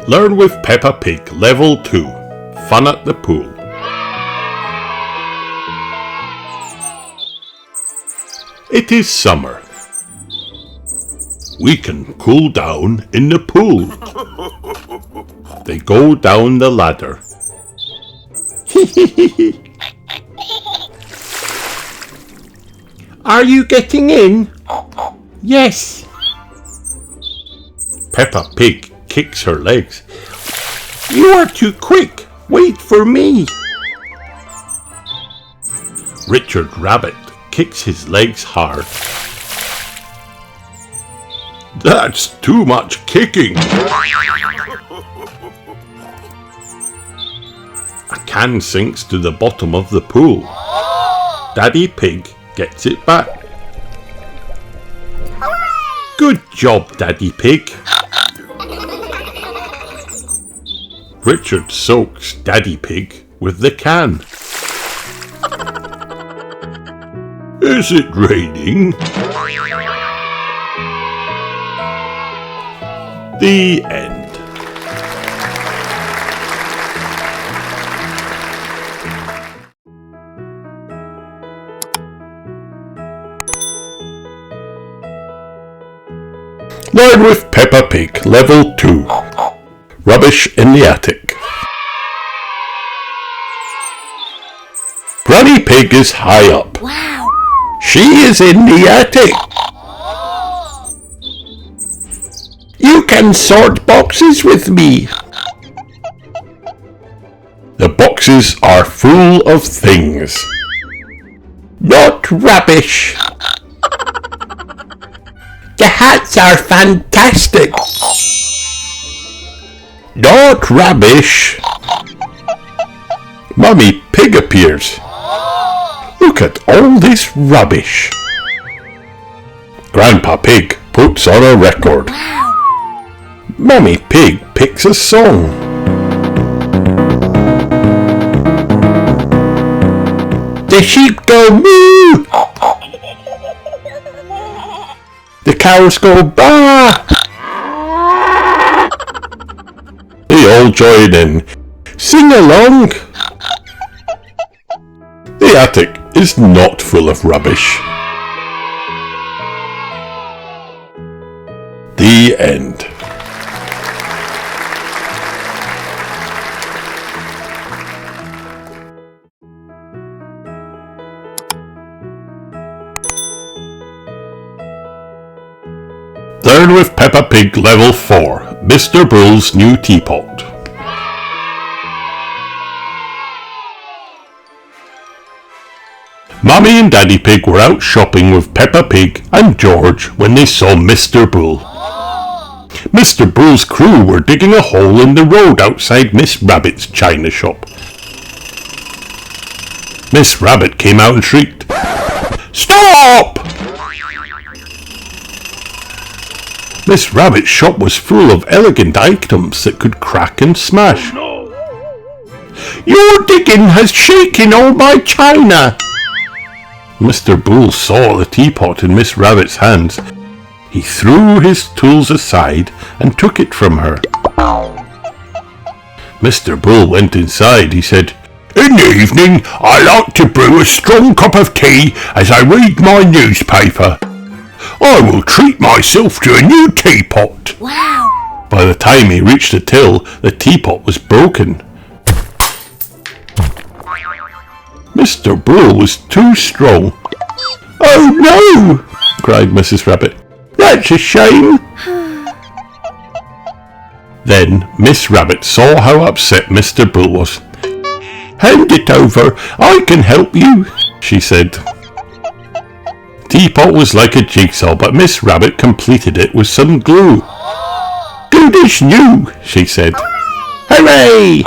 Learn with Peppa Pig Level 2. Fun at the pool. It is summer. We can cool down in the pool. They go down the ladder. Are you getting in? Yes. Peppa Pig kicks her legs. You are too quick. Wait for me. Richard Rabbit kicks his legs hard. That's too much kicking. A can sinks to the bottom of the pool. Daddy Pig gets it back. Good job, Daddy Pig. Richard soaks Daddy Pig with the can. Is it raining? The end. Learn with Peppa Pig Level 2. Rubbish in the attic. Granny Pig is high up. Wow! She is in the attic. You can sort boxes with me. The boxes are full of things. Not rubbish. The hats are fantastic. Not rubbish. Mummy Pig appears. Look at all this rubbish. Grandpa Pig puts on a record. Mummy Pig picks a song. The sheep go moo. The cows go baa. They all join in. Sing along. The attic is not full of rubbish. The end. Learn with Peppa Pig Level 4, Mr. Bs New Teapot. Mummy and Daddy Pig were out shopping with Peppa Pig and George when they saw Mr. Bull. Mr. Bull's crew were digging a hole in the road outside Miss Rabbit's china shop. Miss Rabbit came out and shrieked, "Stop!" Miss Rabbit's shop was full of elegant items that could crack and smash. Oh, no. Your digging has shaken all my china. Mr. Bull saw the teapot in Miss Rabbit's hands. He threw his tools aside and took it from her. Mr. Bull went inside. He said, "In the evening, I like to brew a strong cup of tea as I read my newspaper. I will treat myself to a new teapot." Wow! By the time he reached the till, the teapot was broken. Mr. Bull was too strong. "Oh no!" cried Mrs. Rabbit. "That's a shame." Then Miss Rabbit saw how upset Mr. Bull was. "Hand it over, I can help you," she said. Teapot was like a jigsaw, but Miss Rabbit completed it with some glue. "Good as new," she said. "Hooray!"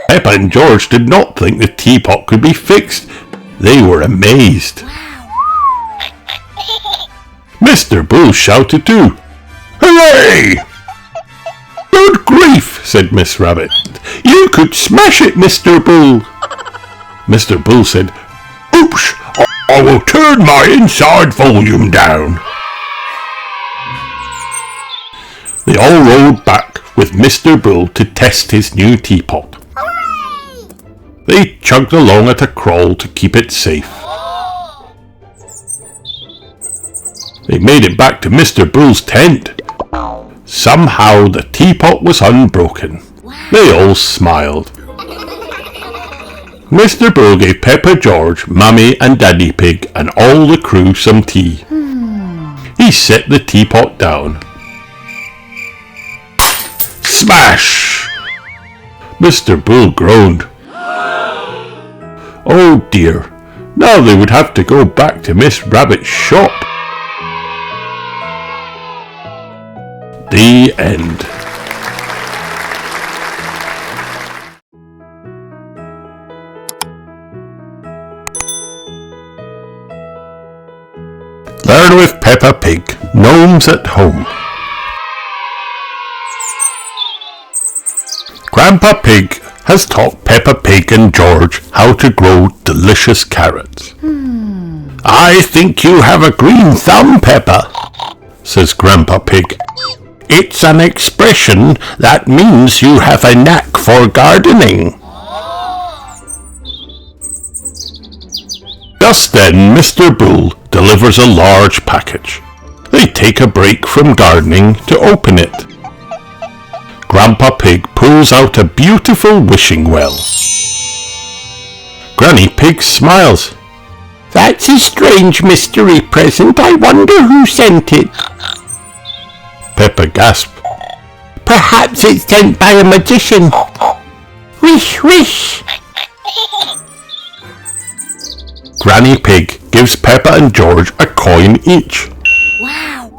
Peppa and George did not think the teapot could be fixed. They were amazed. Mr. Bull shouted too. "Hooray!" "Good grief," said Miss Rabbit. "You could smash it, Mr. Bull." Mr. Bull said, "Oops, I will turn my inside volume down." They all rolled back with Mr. Bull to test his new teapot. They chugged along at a crawl to keep it safe. They made it back to Mr. Bull's tent. Somehow the teapot was unbroken. They all smiled. Mr. Bull gave Peppa, George, Mummy and Daddy Pig and all the crew some tea. He set the teapot down. Smash! Mr. Bull groaned. Oh dear, now they would have to go back to Miss Rabbit's shop. The end. Learn with Peppa Pig, Gnomes at Home. Grandpa Pig has taught Peppa Pig and George how to grow delicious carrots. I think you have a green thumb, Peppa, says Grandpa Pig. It's an expression that means you have a knack for gardening. Just then Mr. Bull delivers a large package. They take a break from gardening to open it. Grandpa Pig pulls out a beautiful wishing well. Granny Pig smiles. That's a strange mystery present. I wonder who sent it. Peppa gasps. Perhaps it's sent by a magician. Wish, wish. Granny Pig gives Peppa and George a coin each. Wow.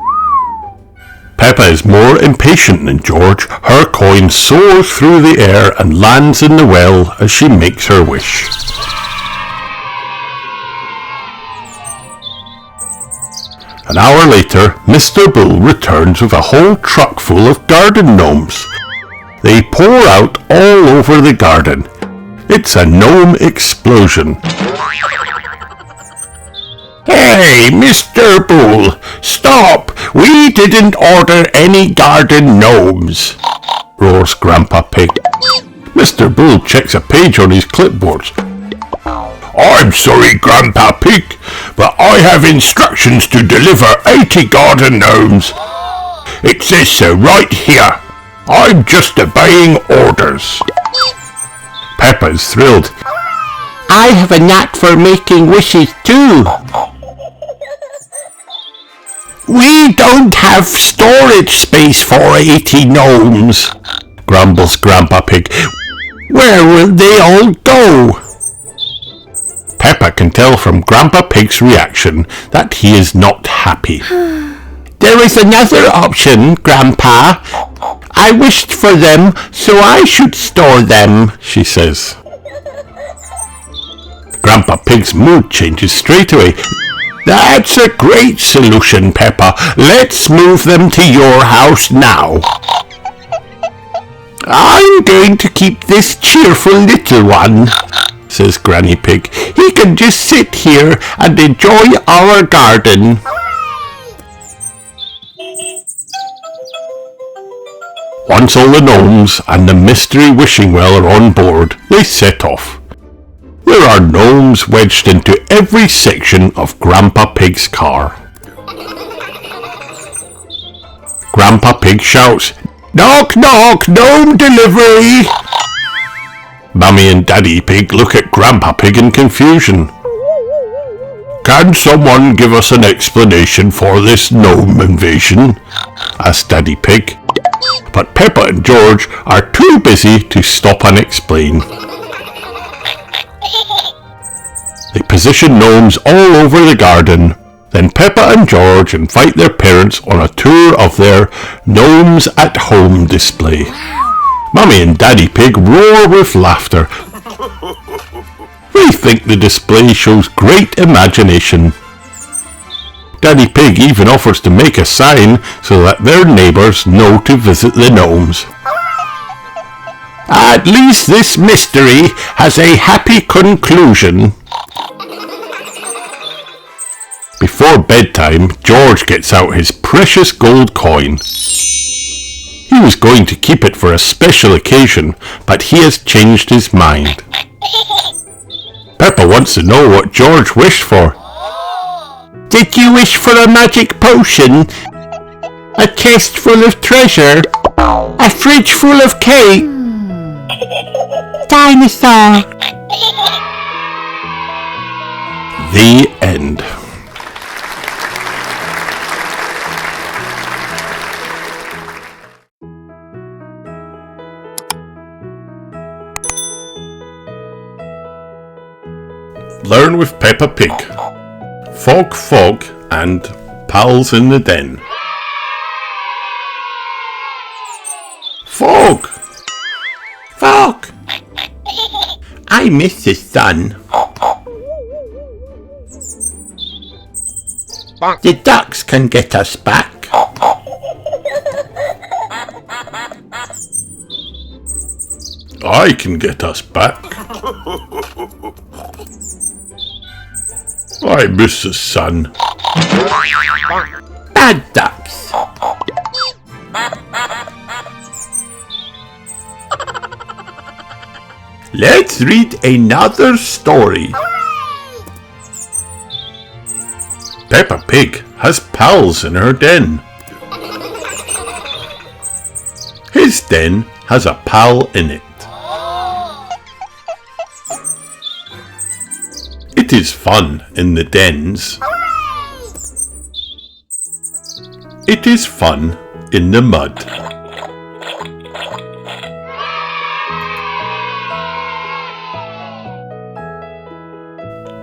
Peppa is more impatient than George. Her coin soars through the air and lands in the well as she makes her wish. An hour later, Mr. Bull returns with a whole truck full of garden gnomes. They pour out all over the garden. It's a gnome explosion. Hey, Mr. Bull, stop! We didn't order any garden gnomes, roars Grandpa Pig. Mr. Bull checks a page on his clipboard. I'm sorry, Grandpa Pig, but I have instructions to deliver 80 garden gnomes. It says so right here. I'm just obeying orders. Peppa's thrilled. I have a knack for making wishes too. We don't have storage space for 80 gnomes, grumbles Grandpa Pig. Where will they all go? Peppa can tell from Grandpa Pig's reaction that he is not happy. There is another option, Grandpa. I wished for them, so I should store them, she says. Grandpa Pig's mood changes straight away. That's a great solution, Peppa. Let's move them to your house now. I'm going to keep this cheerful little one, says Granny Pig. He can just sit here and enjoy our garden. Once all the gnomes and the mystery wishing well are on board, they set off. There are gnomes wedged into every section of Grandpa Pig's car. Grandpa Pig shouts, "Knock, knock, gnome delivery!" Mummy and Daddy Pig look at Grandpa Pig in confusion. Can someone give us an explanation for this gnome invasion? Asked Daddy Pig. But Peppa and George are too busy to stop and explain. They position gnomes all over the garden. Then Peppa and George invite their parents on a tour of their Gnomes at Home display. Mummy and Daddy Pig roar with laughter. They think the display shows great imagination. Daddy Pig even offers to make a sign so that their neighbours know to visit the gnomes. At least this mystery has a happy conclusion. Before bedtime, George gets out his precious gold coin. He was going to keep it for a special occasion, but he has changed his mind. Peppa wants to know what George wished for. Did you wish for a magic potion? A chest full of treasure? A fridge full of cake? Dinosaur. The end. Learn with Peppa Pig. Fog, fog, and pals in the den. Fog! Fog! I miss the sun. The ducks can get us back. I can get us back. I miss the sun. Bad ducks. Let's read another story. Peppa Pig has pals in her den. His den has a pal in it. It is fun in the dens. It is fun in the mud.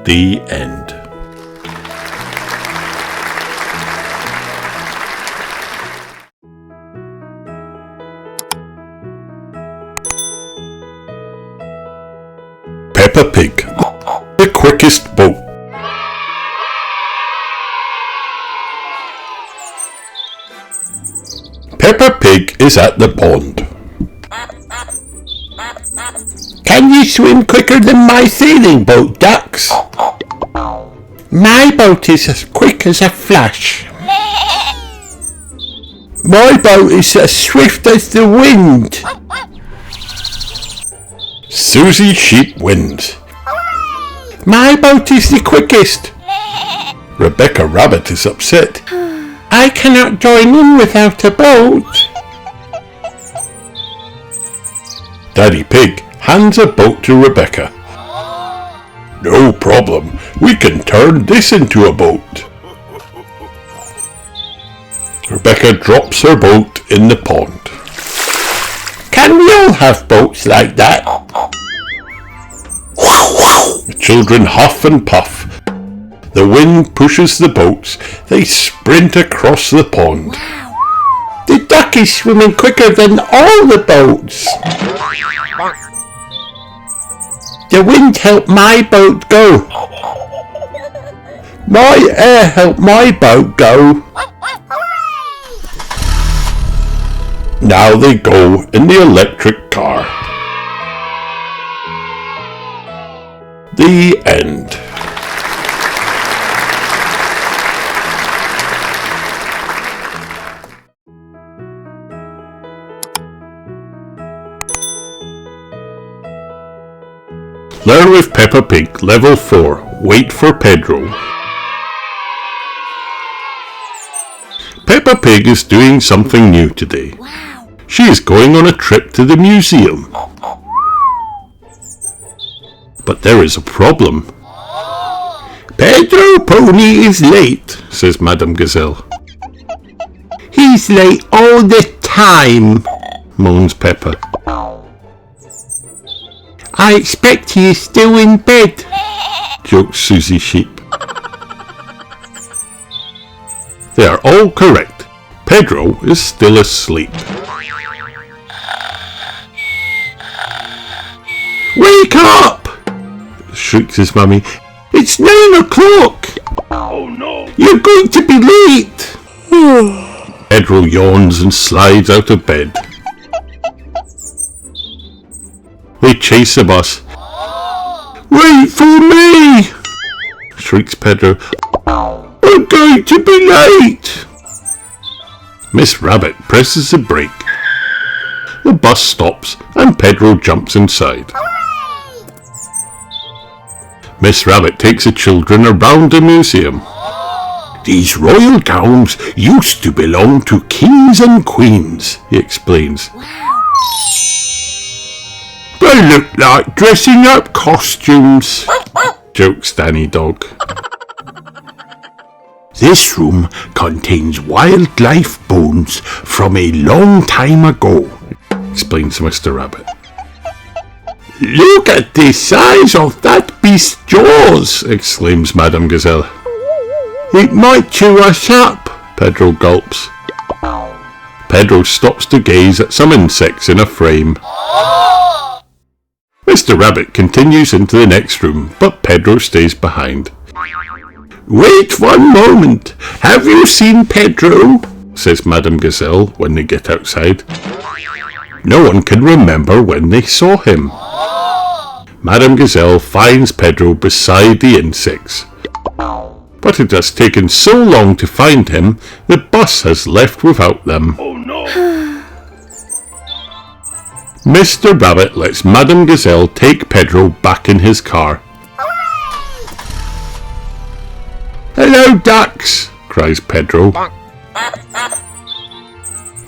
The end. Peppa Pig, the quickest boat. Peppa Pig is at the pond. Can you swim quicker than my sailing boat, ducks? My boat is as quick as a flash. My boat is as swift as the wind. Susie Sheep wins. My boat is the quickest. Rebecca Rabbit is upset. I cannot join in without a boat. Daddy Pig hands a boat to Rebecca. No problem, we can turn this into a boat. Rebecca drops her boat in the pond. Can we all have boats like that? The children huff and puff. The wind pushes the boats. They sprint across the pond. The duck is swimming quicker than all the boats. The wind helped my boat go. My air helped my boat go. Now they go in the electric car. The end. Learn with Peppa Pig, Level 4. Wait for Pedro. Peppa Pig is doing something new today. Wow. She is going on a trip to the museum. But there is a problem. Pedro Pony is late, says Madame Gazelle. He's late all the time, moans Peppa. I expect he is still in bed, jokes Susie Sheep. They are all correct. Pedro is still asleep. Wake up! Shrieks his mummy. It's 9 o'clock! Oh no! You're going to be late! Pedro yawns and slides out of bed. They chase the bus. Wait for me! Shrieks Pedro. I'm going to be late! Miss Rabbit presses the brake. the bus stops and Pedro jumps inside. Miss Rabbit takes the children around the museum. These royal gowns used to belong to kings and queens, he explains. They look like dressing up costumes, jokes Danny Dog. This room contains wildlife bones from a long time ago, explains Mr. Rabbit. Look at the size of that beast's jaws, exclaims Madame Gazelle. It might chew us up, Pedro gulps. Pedro stops to gaze at some insects in a frame. Mr. Rabbit continues into the next room, but Pedro stays behind. Wait 1 moment. Have you seen Pedro? Says Madame Gazelle when they get outside. No one can remember when they saw him. Madame Gazelle finds Pedro beside the insects. But it has taken so long to find him, the bus has left without them. Oh no! Mr. Rabbit lets Madame Gazelle take Pedro back in his car. Hello, ducks! Cries Pedro.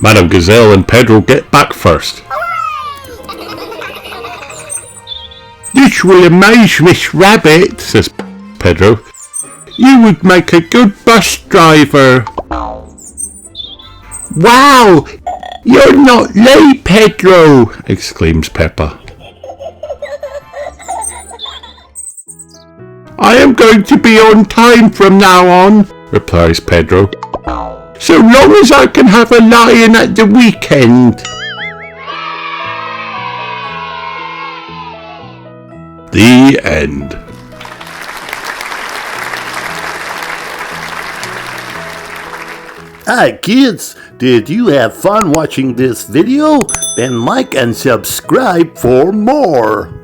Madame Gazelle and Pedro get back first. This will amaze Miss Rabbit, says Pedro. You would make a good bus driver. Wow! You're not late, Pedro! Exclaims Peppa. I am going to be on time from now on, replies Pedro. So long as I can have a lion at the weekend. The end. Hi kids, did you have fun watching this video? Then like and subscribe for more.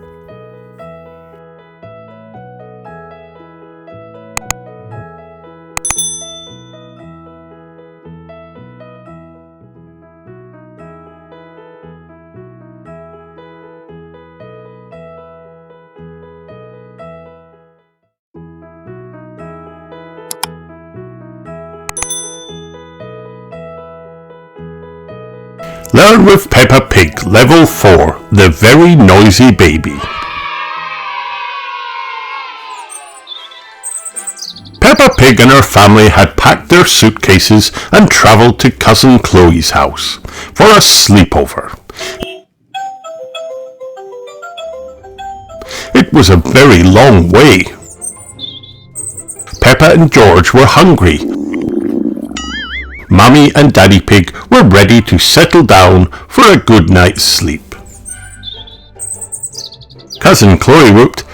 Learn with Peppa Pig, Level 4, The Very Noisy Baby. Peppa Pig and her family had packed their suitcases and travelled to Cousin Chloe's house for a sleepover. It was a very long way. Peppa and George were hungry. Mummy and Daddy Pig were ready to settle down for a good night's sleep. Cousin Chloe whooped,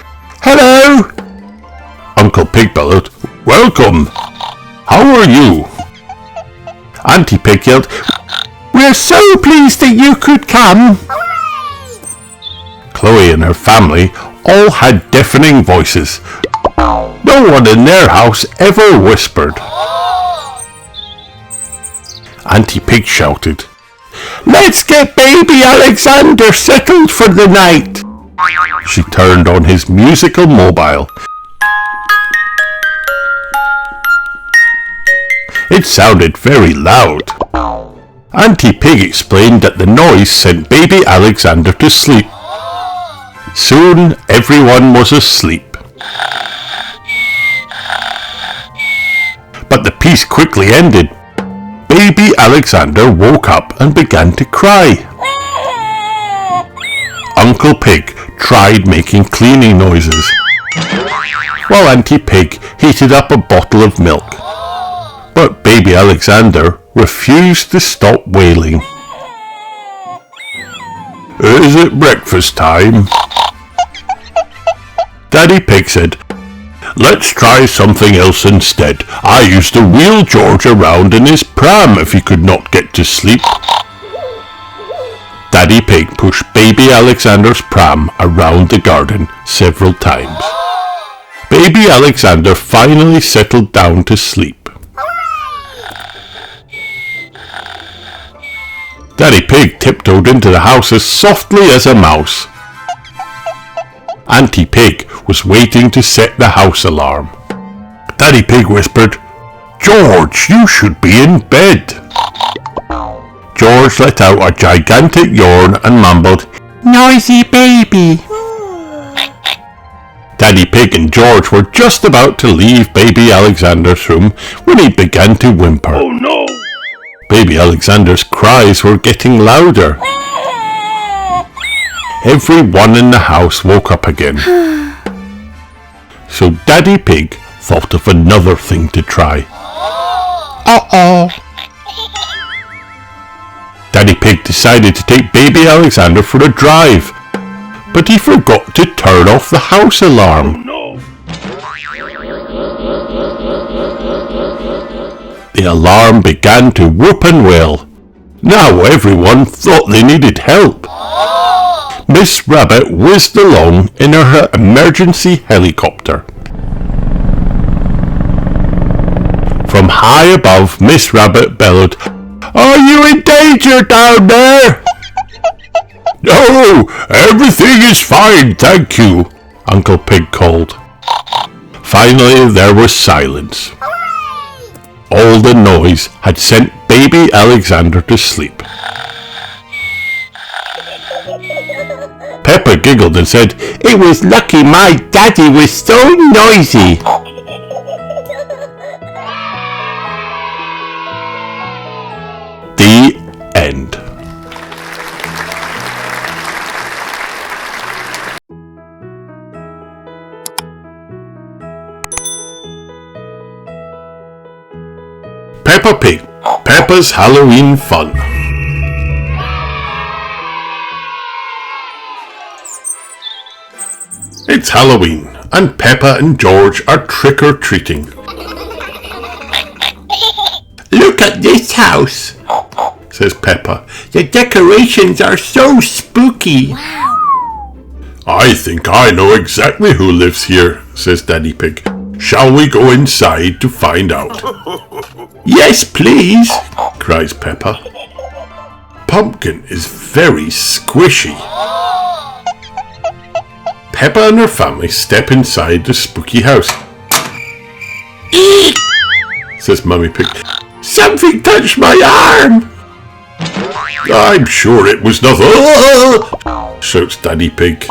"Hello!" Uncle Pig bellowed, "Welcome! How are you?" Auntie Pig yelled, "We're so pleased that you could come!" Chloe and her family all had deafening voices. No one in their house ever whispered. Auntie Pig shouted, "Let's get baby Alexander settled for the night!" She turned on his musical mobile. It sounded very loud. Auntie Pig explained that the noise sent baby Alexander to sleep. Soon everyone was asleep. But the peace quickly ended. Baby Alexander woke up and began to cry. Uncle Pig tried making cleaning noises, while Auntie Pig heated up a bottle of milk. But baby Alexander refused to stop wailing. "Is it breakfast time?" Daddy Pig said, "Let's try something else instead. I used to wheel George around in his pram if he could not get to sleep." Daddy Pig pushed baby Alexander's pram around the garden several times. Baby Alexander finally settled down to sleep. Daddy Pig tiptoed into the house as softly as a mouse. Auntie Pig was waiting to set the house alarm. Daddy Pig whispered, "George, you should be in bed." George let out a gigantic yawn and mumbled, "Noisy baby." Daddy Pig and George were just about to leave baby Alexander's room when he began to whimper. Oh no! Baby Alexander's cries were getting louder. Everyone in the house woke up again. So Daddy Pig thought of another thing to try. Uh-oh. Daddy Pig decided to take baby Alexander for a drive, but he forgot to turn off the house alarm. Oh no! The alarm began to whoop and wail. Now everyone thought they needed help. Miss Rabbit whizzed along in her emergency helicopter. From high above, Miss Rabbit bellowed, "Are you in danger down there?" "No, everything is fine, thank you," Uncle Pig called. Finally, there was silence. All the noise had sent baby Alexander to sleep. Peppa giggled and said, "It was lucky my daddy was so noisy." The end. Peppa Pig, Peppa's Halloween Fun. It's Halloween, and Peppa and George are trick-or-treating. "Look at this house," says Peppa. "The decorations are so spooky." "I think I know exactly who lives here," says Daddy Pig. "Shall we go inside to find out?" "Yes, please," cries Peppa. Pumpkin is very squishy. Peppa and her family step inside the spooky house. "Eek!" says Mummy Pig. "Something touched my arm." "I'm sure it was nothing," shouts Daddy Pig.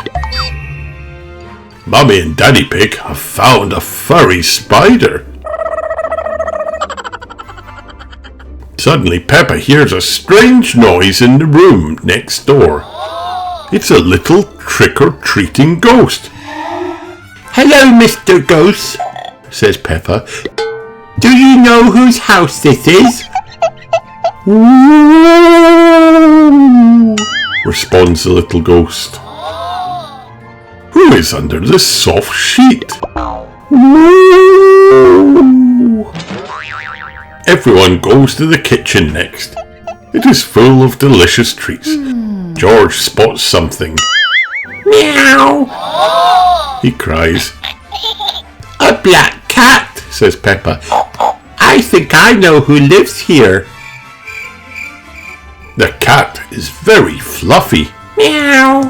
Mummy and Daddy Pig have found a furry spider. Suddenly Peppa hears a strange noise in the room next door. It's a little trick-or-treating ghost. "Hello, Mr. Ghost," says Peppa. "Do you know whose house this is?" "Ooh," responds the little ghost. "Who is under this soft sheet?" "Ooh." Everyone goes to the kitchen next. It is full of delicious treats. George spots something. "Meow," he cries. "A black cat," says Peppa. "I think I know who lives here." The cat is very fluffy. "Meow."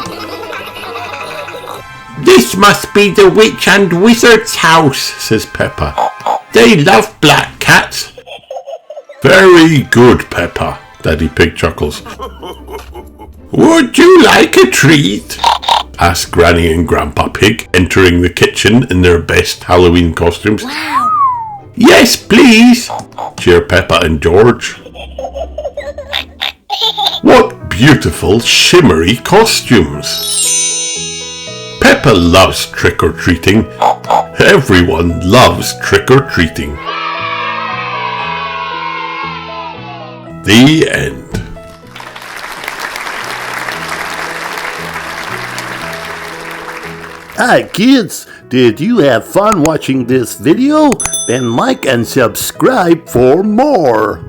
"This must be the witch and wizard's house," says Peppa. "They love black cats." "Very good, Peppa," Daddy Pig chuckles. "Would you like a treat?" asked Granny and Grandpa Pig, entering the kitchen in their best Halloween costumes. "Yes, please," cheer Peppa and George. What beautiful shimmery costumes! Peppa loves trick-or-treating. Everyone loves trick-or-treating. The end. Hi kids, did you have fun watching this video? Then like and subscribe for more.